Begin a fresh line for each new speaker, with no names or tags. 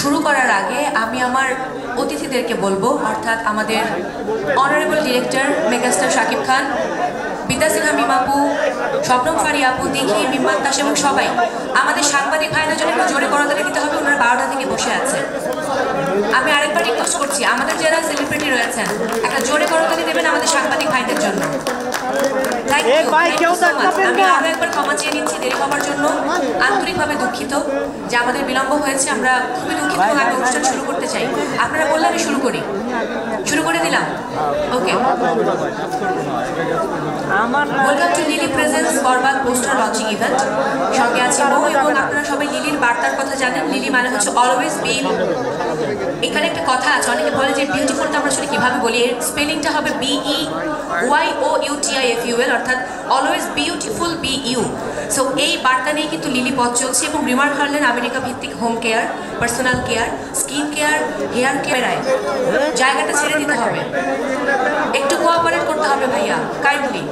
শুরু করার আগে আমি আমার অতিথিদেরকে বলবো, অর্থাৎ আমাদের honourable director megastar Shakib Khan, বিদ্যা সিনহা মিম আপু, স্বপ্নম ফারি আপু, দেখি মিম্মান তাস এবং সবাই আমাদের সাংবাদিক ভাইদের জন্য একটু জোরে করতালি দিতে হবে। ওনারা 12টা থেকে বসে আছে। আমি আরেকবার রিকোয়েস্ট করছি, আমাদের যারা সেলিব্রিটি রয়েছেন একটা জোরে করতালি দেবেন আমাদের সাংবাদিক ভাইদের জন্য। আমি আরো একবার ক্ষমা চেয়ে নিচ্ছি দেরি হওয়ার জন্য, আন্তরিকভাবে দুঃখিত যে আমাদের বিলম্ব হয়েছে। আমরা খুবই দুঃখিত এবং আমি অনুষ্ঠান শুরু করতে চাই। আপনারা বললে আমি শুরু করে দিলাম। Okay, welcome to Lily presents Borbaad poster launching event. সঙ্গে আছে মৌ, এবং আপনারা সবাই লিলির বার্তার কথা জানেন। লিলি মানে হচ্ছে অলওয়েজ বি। এখানে একটা কথা আছে, অনেকে বলে যে বিউটিফুলটা আমরা আসলে কিভাবে বলি, এর স্পেলিংটা হবে BEYOUTIFUL, অর্থাৎ অলওয়েজ বিউটিফুল BU। সো এই বার্তা নিয়ে কিন্তু লিলি পথ চলছে, এবং রিমার্ক হারলেন আমেরিকা ভিত্তিক home care, personal care, skin care, hair care জায়গাটা ছেড়ে দিতে হবে, একটু কোঅপারেট করতে হবে ভাইয়া, কাইন্ডলি।